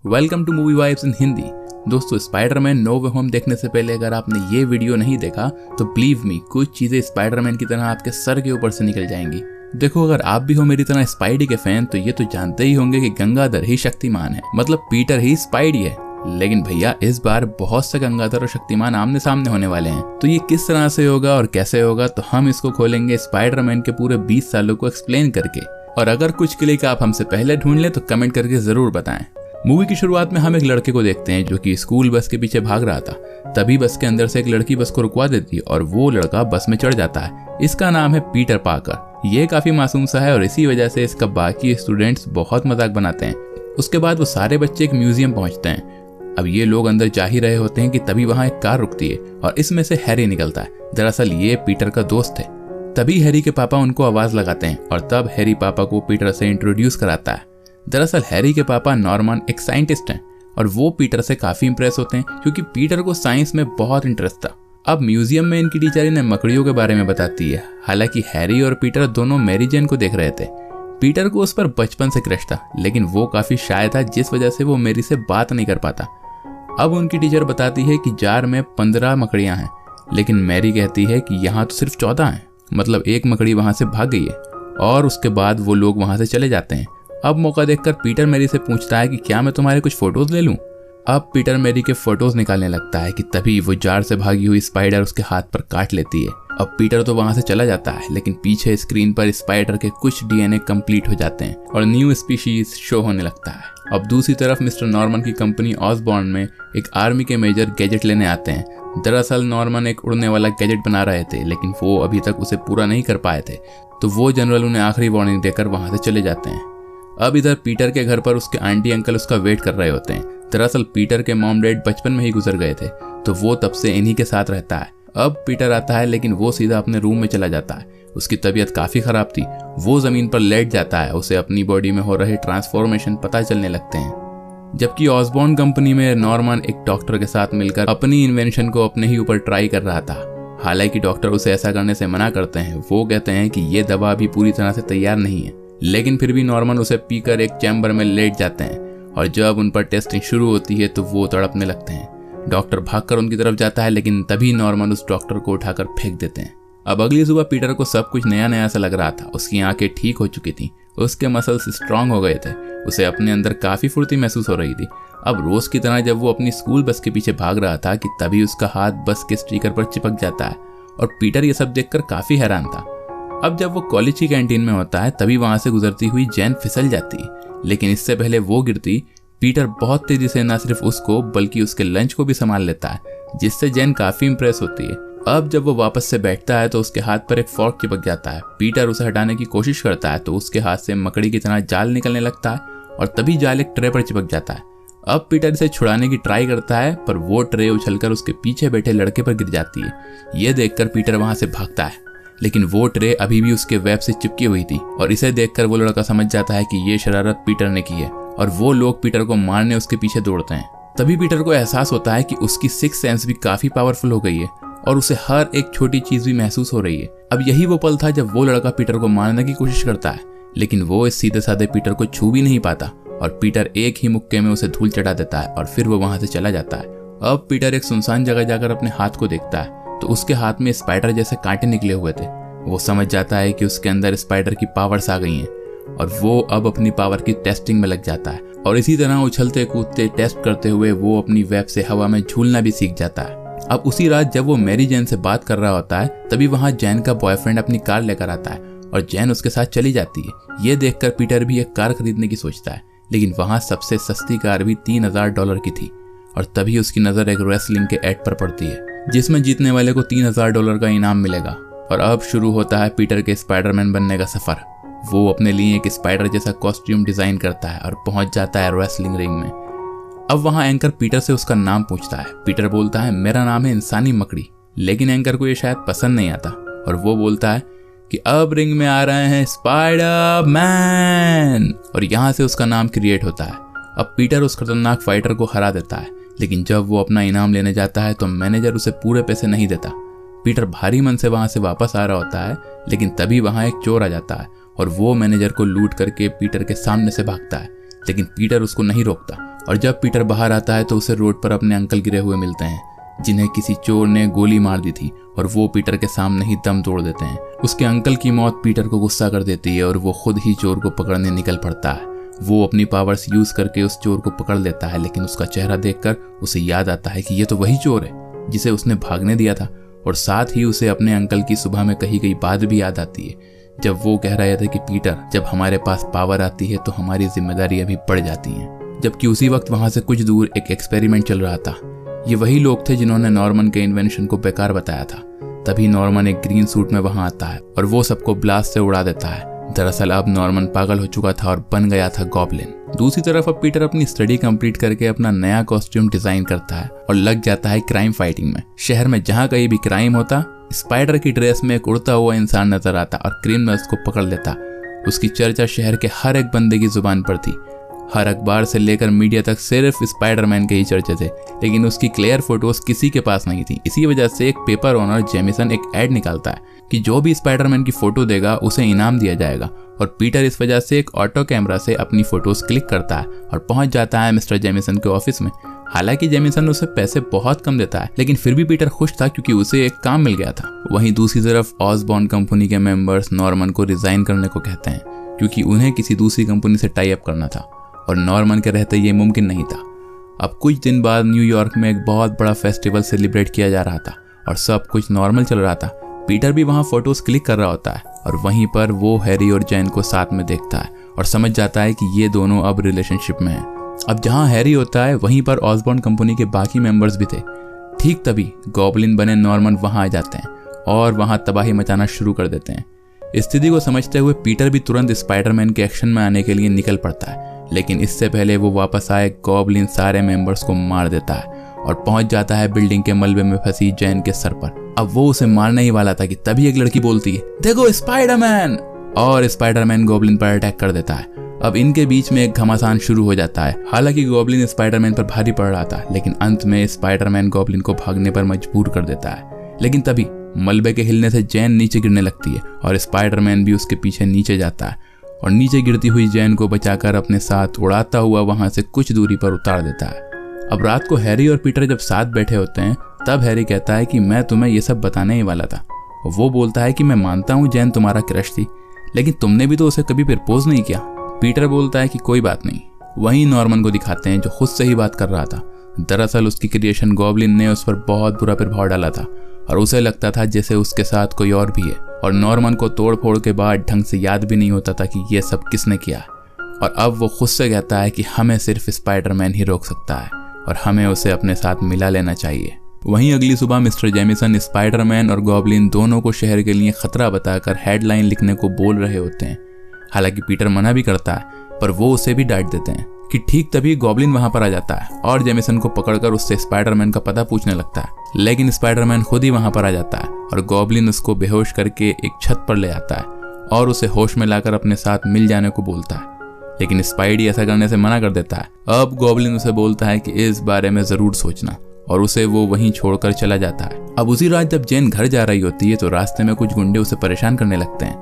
Welcome to movie vibes in Hindi. दोस्तों, Spiderman no वे home देखने से पहले अगर आपने ये वीडियो नहीं देखा तो बिलीव मी, कुछ चीजें स्पाइडरमैन की तरह आपके सर के ऊपर से निकल जाएंगी। देखो, अगर आप भी हो मेरी तरह स्पाइडी के फैन तो ये तो जानते ही होंगे कि गंगाधर ही शक्तिमान है, मतलब पीटर ही स्पाइडी है। लेकिन भैया, इस बार बहुत से गंगाधर और शक्तिमान आमने सामने होने वाले हैं, तो ये किस तरह से होगा और कैसे होगा, तो हम इसको खोलेंगे स्पाइडरमैन के पूरे 20 सालों को एक्सप्लेन करके। और अगर कुछ क्लिक आप हमसे पहले ढूंढ लें तो कमेंट करके जरूर बताएं। मूवी की शुरुआत में हम एक लड़के को देखते हैं जो कि स्कूल बस के पीछे भाग रहा था। तभी बस के अंदर से एक लड़की बस को रुकवा देती है और वो लड़का बस में चढ़ जाता है। इसका नाम है पीटर पार्कर। ये काफी मासूम सा है और इसी वजह से इसका बाकी स्टूडेंट्स बहुत मजाक बनाते हैं। उसके बाद वो सारे बच्चे एक म्यूजियम पहुंचते हैं। अब ये लोग अंदर जा ही रहे होते हैं कि तभी वहां एक कार रुकती है और इसमें से हैरी निकलता है। दरअसल ये पीटर का दोस्त है। तभी हैरी के पापा उनको आवाज लगाते हैं और तब हैरी पापा को पीटर से इंट्रोड्यूस कराता है। दरअसल हैरी के पापा नॉर्मन एक साइंटिस्ट हैं और वो पीटर से काफी इंप्रेस होते हैं क्योंकि पीटर को साइंस में बहुत इंटरेस्ट था। अब म्यूजियम में इनकी टीचर इन्हें मकड़ियों के बारे में बताती है। हालांकि हैरी और पीटर दोनों मैरी जेन को देख रहे थे। पीटर को उस पर बचपन से क्रश था, लेकिन वो काफी शाय था जिस वजह से वो मैरी से बात नहीं कर पाता। अब उनकी टीचर बताती है कि जार में 15 मकड़ियां हैं, लेकिन मैरी कहती है कि यहाँ तो सिर्फ 14 हैं, मतलब एक मकड़ी वहां से भाग गई है। और उसके बाद वो लोग वहां से चले जाते हैं। अब मौका देखकर पीटर मैरी से पूछता है कि क्या मैं तुम्हारे कुछ फोटोज ले लूं। अब पीटर मैरी के फोटोज निकालने लगता है कि तभी वो जार से भागी हुई स्पाइडर उसके हाथ पर काट लेती है। अब पीटर तो वहां से चला जाता है, लेकिन पीछे स्क्रीन पर स्पाइडर के कुछ डीएनए कंप्लीट हो जाते हैं और न्यू स्पीशीज शो होने लगता है। अब दूसरी तरफ मिस्टर नॉर्मन की कंपनी ऑसबॉर्न में एक आर्मी के मेजर गैजेट लेने आते हैं। दरअसल नॉर्मन एक उड़ने वाला गैजेट बना रहे थे, लेकिन वो अभी तक उसे पूरा नहीं कर पाए थे, तो वो जनरल उन्हें आखिरी वार्निंग देकर वहां से चले जाते हैं। अब इधर पीटर के घर पर उसके आंटी अंकल उसका वेट कर रहे होते हैं। दरअसल पीटर के मॉम डैड बचपन में ही गुजर गए थे, तो वो तब से इन्हीं के साथ रहता है। अब पीटर आता है, लेकिन वो सीधा अपने रूम में चला जाता है। उसकी तबीयत काफी खराब थी। वो जमीन पर लेट जाता है। उसे अपनी बॉडी में हो रहे ट्रांसफॉर्मेशन पता चलने लगते हैं। जबकि ऑसबॉर्न कंपनी में नॉर्मन एक डॉक्टर के साथ मिलकर अपनी इन्वेंशन को अपने ही ऊपर ट्राई कर रहा था। हालांकि डॉक्टर उसे ऐसा करने से मना करते हैं। वो कहते हैं कि ये दवा अभी पूरी तरह से तैयार नहीं है, लेकिन फिर भी नॉर्मन उसे पीकर एक चैम्बर में लेट जाते हैं और जब उन पर टेस्टिंग शुरू होती है तो वो तड़पने लगते हैं। डॉक्टर भागकर उनकी तरफ जाता है, लेकिन तभी नॉर्मन उस डॉक्टर को उठाकर फेंक देते हैं। अब अगली सुबह पीटर को सब कुछ नया नया सा लग रहा था। उसकी आंखें ठीक हो चुकी थी, उसके मसल्स स्ट्रांग हो गए थे, उसे अपने अंदर काफी फुर्ती महसूस हो रही थी। अब रोज की तरह जब वो अपनी स्कूल बस के पीछे भाग रहा था कि तभी उसका हाथ बस के स्टिकर पर चिपक जाता है और पीटर ये सब देखकर काफी हैरान था। अब जब वो कॉलेज की कैंटीन में होता है तभी वहां से गुजरती हुई जैन फिसल जाती है, लेकिन इससे पहले वो गिरती पीटर बहुत तेजी से न सिर्फ उसको बल्कि उसके लंच को भी संभाल लेता है, जिससे जैन काफी इंप्रेस होती है। अब जब वो वापस से बैठता है तो उसके हाथ पर एक फॉर्क चिपक जाता है। पीटर उसे हटाने की कोशिश करता है तो उसके हाथ से मकड़ी की तरह जाल निकलने लगता है और तभी जाल एक ट्रे पर चिपक जाता है। अब पीटर इसे छुड़ाने की ट्राई करता है, पर वो ट्रे उछलकर उसके पीछे बैठे लड़के पर गिर जाती है। ये देखकर पीटर वहां से भागता है, लेकिन वो ट्रे अभी भी उसके वेब से चिपकी हुई थी और इसे देखकर वो लड़का समझ जाता है कि ये शरारत पीटर ने की है और वो लोग पीटर को मारने उसके पीछे दौड़ते हैं। तभी पीटर को एहसास होता है कि उसकी सिक्स सेंस भी काफी पावरफुल हो गई है और उसे हर एक छोटी चीज भी महसूस हो रही है। अब यही वो पल था जब वो लड़का पीटर को मारने की कोशिश करता है, लेकिन वो इस सीधे साधे पीटर को छू भी नहीं पाता और पीटर एक ही मुक्के में उसे धूल चढ़ा देता है और फिर वो वहां से चला जाता है। अब पीटर एक सुनसान जगह जाकर अपने हाथ को देखता है तो उसके हाथ में स्पाइडर जैसे कांटे निकले हुए थे। वो समझ जाता है कि उसके अंदर स्पाइडर की पावर्स आ गई हैं और वो अब अपनी पावर की टेस्टिंग में लग जाता है और इसी तरह उछलते कूदते टेस्ट करते हुए वो अपनी वेब से हवा में झूलना भी सीख जाता है। अब उसी रात जब वो मैरी जैन से बात कर रहा होता है तभी वहां जैन का बॉयफ्रेंड अपनी कार लेकर आता है और जैन उसके साथ चली जाती है। ये देखकर पीटर भी एक कार खरीदने की सोचता है, लेकिन वहां सबसे सस्ती कार भी $3000 की थी और तभी उसकी नजर एक रेसलिंग के एड पर पड़ती है जिसमें जीतने वाले को $3000 का इनाम मिलेगा। और अब शुरू होता है पीटर के स्पाइडरमैन बनने का सफर। वो अपने लिए एक स्पाइडर जैसा कॉस्ट्यूम डिजाइन करता है और पहुंच जाता है रेसलिंग रिंग में। अब वहां एंकर पीटर से उसका नाम पूछता है। पीटर बोलता है मेरा नाम है इंसानी मकड़ी, लेकिन एंकर को ये शायद पसंद नहीं आता और वो बोलता है कि अब रिंग में आ रहे हैं स्पाइडरमैन और यहाँ से उसका नाम क्रिएट होता है। अब पीटर उस खतरनाक फाइटर को हरा देता है, लेकिन जब वो अपना इनाम लेने जाता है तो मैनेजर उसे पूरे पैसे नहीं देता। पीटर भारी मन से वहां से वापस आ रहा होता है, लेकिन तभी वहां एक चोर आ जाता है और वो मैनेजर को लूट करके पीटर के सामने से भागता है, लेकिन पीटर उसको नहीं रोकता और जब पीटर बाहर आता है तो उसे रोड पर अपने अंकल गिरे हुए मिलते हैं जिन्हें किसी चोर ने गोली मार दी थी, और वो पीटर के सामने ही दम तोड़ देते हैं। उसके अंकल की मौत पीटर को गुस्सा कर देती है और वो खुद ही चोर को पकड़ने निकल पड़ता है। वो अपनी पावर्स यूज करके उस चोर को पकड़ लेता है, लेकिन उसका चेहरा देखकर उसे याद आता है कि ये तो वही चोर है जिसे उसने भागने दिया था। और साथ ही उसे अपने अंकल की सुबह में कही गई बात भी याद आती है, जब वो कह रहे थे कि पीटर, जब हमारे पास पावर आती है तो हमारी जिम्मेदारी अभी बढ़ जाती है। जबकि उसी वक्त वहां से कुछ दूर एक एक्सपेरिमेंट चल रहा था। ये वही लोग थे जिन्होंने नॉर्मन के इन्वेंशन को बेकार बताया था। तभी नॉर्मन एक ग्रीन सूट में वहां आता है और वो सबको ब्लास्ट से उड़ा देता है। दरअसल अब नॉर्मन पागल हो चुका था और बन गया था गॉब्लिन। दूसरी तरफ अब पीटर अपनी स्टडी कंप्लीट करके अपना नया कॉस्ट्यूम डिजाइन करता है और लग जाता है क्राइम फाइटिंग में। शहर में जहां कहीं भी क्राइम होता, स्पाइडर की ड्रेस में एक उड़ता हुआ इंसान नजर आता और क्रिमिनल्स को पकड़ लेता। उसकी चर्चा शहर के हर एक बंदे की जुबान पर थी। हर अखबार से लेकर मीडिया तक सिर्फ स्पाइडरमैन के ही चर्चे थे, लेकिन उसकी क्लियर फोटोज किसी के पास नहीं थी। इसी वजह से एक पेपर ओनर जेमिसन एक एड निकालता है कि जो भी स्पाइडरमैन की फोटो देगा उसे इनाम दिया जाएगा। और पीटर इस वजह से एक ऑटो कैमरा से अपनी फोटोज क्लिक करता है और पहुंच जाता है मिस्टर जेमिसन के ऑफिस में। हालांकि जेमिसन उसे पैसे बहुत कम देता है, लेकिन फिर भी पीटर खुश था क्योंकि उसे एक काम मिल गया था। वहीं दूसरी तरफ ऑसबॉर्न कंपनी के मेंबर्स नॉर्मन को रिजाइन करने को कहते हैं क्योंकि उन्हें किसी दूसरी कंपनी से टाई अप करना था और नॉर्मन के रहते ये मुमकिन नहीं था। अब कुछ दिन बाद न्यूयॉर्क में एक बहुत बड़ा फेस्टिवल सेलिब्रेट किया जा रहा था और सब कुछ नॉर्मल चल रहा था। पीटर भी वहां फोटोज क्लिक कर रहा होता है और वहीं पर वो हैरी और जैन को साथ में देखता है और समझ जाता है कि ये दोनों अब रिलेशनशिप में हैं। अब जहां हैरी होता है वहीं पर ऑसबॉर्न कंपनी के बाकी मेंबर्स भी थे। ठीक तभी गॉब्लिन बने नॉर्मन वहां आ जाते हैं और वहां तबाही मचाना शुरू कर देते हैं। स्थिति को समझते हुए पीटर भी तुरंत स्पाइडरमैन के एक्शन में आने के लिए निकल पड़ता है, लेकिन इससे पहले वो वापस आए गॉब्लिन सारे मेंबर्स को मार देता है और पहुंच जाता है बिल्डिंग के मलबे में फंसी जैन के सर पर। अब वो उसे मारने ही वाला था कि तभी एक लड़की बोलती है, देखो स्पाइडरमैन, और स्पाइडरमैन गॉब्लिन पर अटैक कर देता है। अब इनके बीच में एक घमासान शुरू हो जाता है। हालांकि गॉब्लिन स्पाइडरमैन पर भारी पड़ रहा था, लेकिन अंत में स्पाइडरमैन गॉब्लिन को भागने पर मजबूर कर देता है। लेकिन तभी मलबे के हिलने से जैन नीचे गिरने लगती है और स्पाइडरमैन भी उसके पीछे नीचे जाता है और नीचे गिरती हुई जैन को बचाकर अपने साथ उड़ाता हुआ वहां से कुछ दूरी पर उतार देता है। अब रात को हैरी और पीटर जब साथ बैठे होते हैं तब हैरी कहता है कि मैं तुम्हें ये सब बताने ही वाला था। और वो बोलता है कि मैं मानता हूँ जैन तुम्हारा क्रश थी, लेकिन तुमने भी तो उसे कभी प्रपोज नहीं किया। पीटर बोलता है कि कोई बात नहीं। वहीं नॉर्मन को दिखाते हैं जो खुद से ही बात कर रहा था। दरअसल उसकी क्रिएशन गॉब्लिन ने उस पर बहुत बुरा प्रभाव डाला था और उसे लगता था जैसे उसके साथ कोई और भी है। और नॉर्मन को तोड़ फोड़ के बाद ढंग से याद भी नहीं होता था कि ये सब किसने किया। और अब वो खुद से कहता है कि हमें सिर्फ स्पाइडरमैन ही रोक सकता है और हमें उसे अपने साथ मिला लेना चाहिए। वहीं अगली सुबह मिस्टर जेमिसन स्पाइडरमैन और गॉब्लिन दोनों को शहर के लिए खतरा बताकर हेडलाइन लिखने को बोल रहे होते हैं। हालांकि पीटर मना भी करता है, पर वो उसे भी डांट देते हैं कि ठीक तभी गॉब्लिन वहां पर आ जाता है और जेमिसन को पकड़कर उससे स्पाइडरमैन का पता पूछने लगता है। लेकिन स्पाइडरमैन खुद ही वहां पर आ जाता है और गॉब्लिन उसको बेहोश करके एक छत पर ले आता है और उसे होश में लाकर अपने साथ मिल जाने को बोलता है। लेकिन स्पाइडी ऐसा करने से मना कर देता है। अब गॉब्लिन उसे बोलता है कि इस बारे में जरूर सोचना, और उसे वो वहीं छोड़कर चला जाता है। अब उसी रात जब जेन घर जा रही होती है तो रास्ते में कुछ गुंडे उसे परेशान करने लगते हैं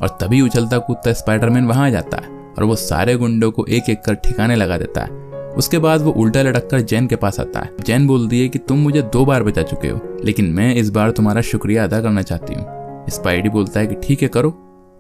और तभी उछलता कूदता स्पाइडरमैन वहां आ जाता है और वो सारे गुंडों को एक एक कर ठिकाने लगा देता है। उसके बाद वो उल्टा लटक कर जैन के पास आता है। जैन बोलती है कि तुम मुझे 2 बार बचा चुके हो, लेकिन मैं इस बार तुम्हारा शुक्रिया अदा करना चाहती हूँ। स्पाइडी बोलता है कि ठीक है करो।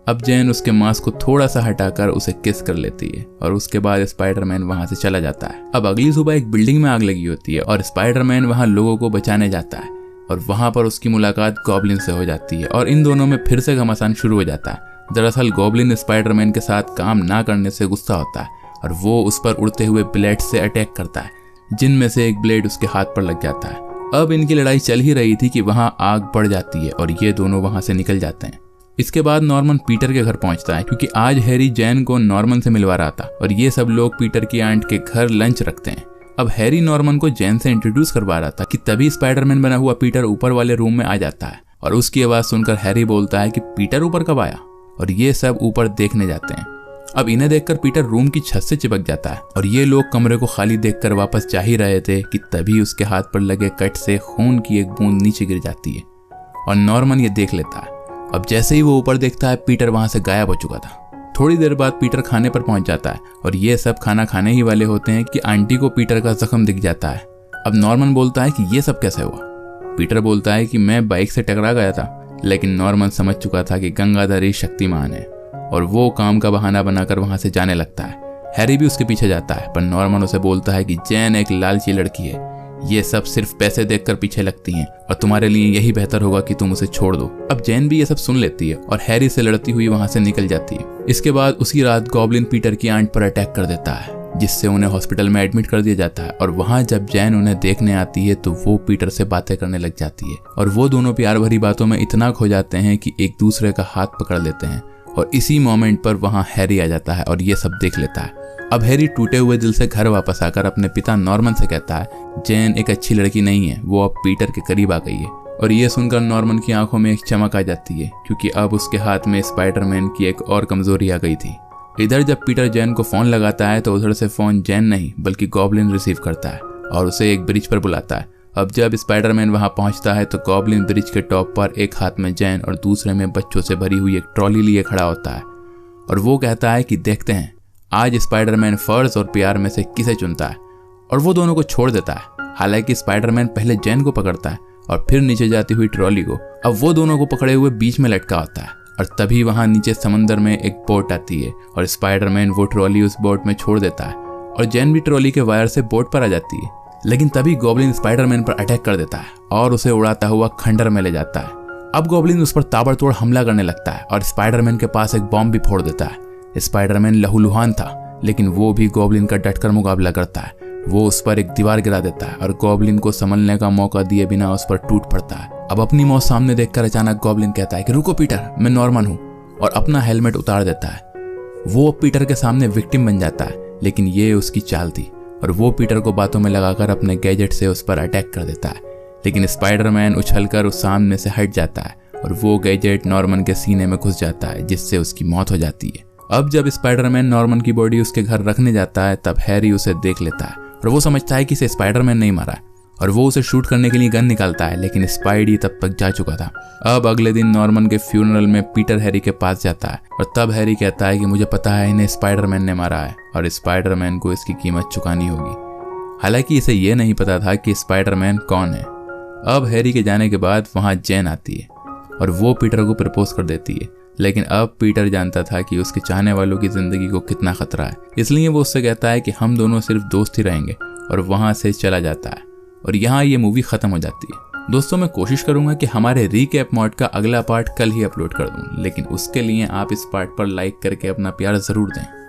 अब जैन उसके मास्क को थोड़ा सा हटाकर उसे किस कर लेती है और उसके बाद स्पाइडरमैन वहां से चला जाता है। अब अगली सुबह एक बिल्डिंग में आग लगी होती है और स्पाइडरमैन वहां लोगों को बचाने जाता है और वहां पर उसकी मुलाकात गॉब्लिन से हो जाती है और इन दोनों में फिर से घमासान शुरू हो जाता है। दरअसल गॉब्लिन स्पाइडरमैन के साथ काम ना करने से गुस्सा होता है और वो उस पर उड़ते हुए ब्लेड से अटैक करता है, जिनमें से एक ब्लेड उसके हाथ पर लग जाता है। अब इनकी लड़ाई चल ही रही थी कि वहां आग बढ़ जाती है और ये दोनों वहां से निकल जाते हैं। इसके बाद नॉर्मन पीटर के घर पहुंचता है क्योंकि आज हैरी जैन को नॉर्मन से मिलवा रहा था और ये सब लोग पीटर की आंट के घर लंच रखते हैं। अब हैरी नॉर्मन को जैन से इंट्रोड्यूस करवा रहा था कि तभी स्पाइडरमैन बना हुआ पीटर ऊपर वाले रूम में आ जाता है और उसकी आवाज सुनकर हैरी बोलता है कि पीटर ऊपर कब आया, और ये सब ऊपर देखने जाते हैं। अब इन्हें देखकर पीटर रूम की छत से चिपक जाता है और ये लोग कमरे को खाली देखकर वापस जा ही रहे थे कि तभी उसके हाथ पर लगे कट से खून की एक बूंद नीचे गिर जाती है और नॉर्मन ये देख लेता है। अब जैसे ही वो ऊपर देखता है पीटर वहां से गायब हो चुका था। थोड़ी देर बाद पीटर खाने पर पहुंच जाता है और ये सब खाना खाने ही वाले होते हैं कि आंटी को पीटर का जख्म दिख जाता है। अब नॉर्मन बोलता है कि ये सब कैसे हुआ। पीटर बोलता है कि मैं बाइक से टकरा गया था, लेकिन नॉर्मन समझ चुका था कि गंगाधर ही शक्तिमान है और वो काम का बहाना बनाकर वहां से जाने लगता है। हैरी भी उसके पीछे जाता है, पर नॉर्मन उसे बोलता है कि जैन एक लालची लड़की है, ये सब सिर्फ पैसे देखकर पीछे लगती हैं और तुम्हारे लिए यही बेहतर होगा कि तुम उसे छोड़ दो। अब जैन भी ये सब सुन लेती है और हैरी से लड़ती हुई वहां से निकल जाती है। इसके बाद उसी रात गॉब्लिन पीटर की आंट पर अटैक कर देता है, जिससे उन्हें हॉस्पिटल में एडमिट कर दिया जाता है। और वहां जब जैन उन्हें देखने आती है तो वो पीटर से बातें करने लग जाती है और वो दोनों प्यार भरी बातों में इतना खो जाते हैं कि एक दूसरे का हाथ पकड़ लेते हैं। और इसी मोमेंट पर वहां हैरी आ जाता है और ये सब देख लेता है। अब हैरी टूटे हुए दिल से घर वापस आकर अपने पिता नॉर्मन से कहता है जैन एक अच्छी लड़की नहीं है, वो अब पीटर के करीब आ गई है। और ये सुनकर नॉर्मन की आंखों में एक चमक आ जाती है, क्योंकि अब उसके हाथ में स्पाइडरमैन की एक और कमजोरी आ गई थी। इधर जब पीटर जैन को फोन लगाता है तो उधर से फोन जैन नहीं बल्कि गॉब्लिन रिसीव करता है और उसे एक ब्रिज पर बुलाता है। अब जब स्पाइडरमैन वहां पहुंचता है तो गॉब्लिन ब्रिज के टॉप पर एक हाथ में जैन और दूसरे में बच्चों से भरी हुई एक ट्रॉली लिए खड़ा होता है और वो कहता है कि देखते हैं आज स्पाइडरमैन फर्ज और प्यार में से किसे चुनता है। और वो दोनों को छोड़ देता है। हालांकि स्पाइडरमैन पहले जैन को पकड़ता है और फिर नीचे जाती हुई ट्रॉली को। अब वो दोनों को पकड़े हुए बीच में लटका होता है और तभी वहां नीचे समंदर में एक बोट आती है और स्पाइडरमैन वो ट्रॉली उस बोट में छोड़ देता है और जैन भी ट्रॉली के वायर से बोट पर आ जाती है। लेकिन तभी गॉब्लिन स्पाइडरमैन पर अटैक कर देता है और उसे उड़ाता हुआ खंडर में ले जाता है। अब गॉब्लिन उस पर ताबड़तोड़ हमला करने लगता है और स्पाइडरमैन के पास एक बॉम्ब भी फोड़ देता है। स्पाइडरमैन लहूलुहान था, लेकिन वो भी गॉब्लिन का डटकर मुकाबला करता है। वो उस पर एक दीवार गिरा देता है और गॉब्लिन को संभलने का मौका दिए बिना उस पर टूट पड़ता है। अब अपनी मौत सामने देखकर अचानक गॉब्लिन कहता है कि रुको पीटर, मैं नॉर्मन हूँ, और अपना हेलमेट उतार देता है। वो पीटर के सामने विक्टिम बन जाता है, लेकिन ये उसकी चाल थी और वो पीटर को बातों में लगाकर अपने गैजेट से उस पर अटैक कर देता है। लेकिन स्पाइडरमैन उछलकर उस सामने से हट जाता है और वो गैजेट नॉर्मन के सीने में घुस जाता है, जिससे उसकी मौत हो जाती है। अब जब स्पाइडरमैन नॉर्मन की बॉडी उसके घर रखने जाता है तब हैरी उसे देख लेता है और वो समझता है कि इसे स्पाइडरमैन नहीं मारा है और वो उसे शूट करने के लिए गन निकालता है, लेकिन स्पाइडी तब तक जा चुका था। अब अगले दिन नॉर्मन के फ्यूनरल में पीटर हैरी के पास जाता है और तब हैरी कहता है कि मुझे पता है इन्हें स्पाइडरमैन ने मारा है और स्पाइडरमैन को इसकी कीमत चुकानी होगी। हालांकि इसे ये नहीं पता था कि स्पाइडरमैन कौन है। अब हैरी के जाने के बाद वहां जैन आती है और वो पीटर को प्रपोज कर देती है, लेकिन अब पीटर जानता था कि उसके चाहने वालों की जिंदगी को कितना खतरा है, इसलिए वो उससे कहता है कि हम दोनों सिर्फ दोस्त ही रहेंगे और वहां से चला जाता है। और यहाँ ये मूवी खत्म हो जाती है। दोस्तों, मैं कोशिश करूंगा कि हमारे रीकैप मॉड का अगला पार्ट कल ही अपलोड कर दूं, लेकिन उसके लिए आप इस पार्ट पर लाइक करके अपना प्यार जरूर दें।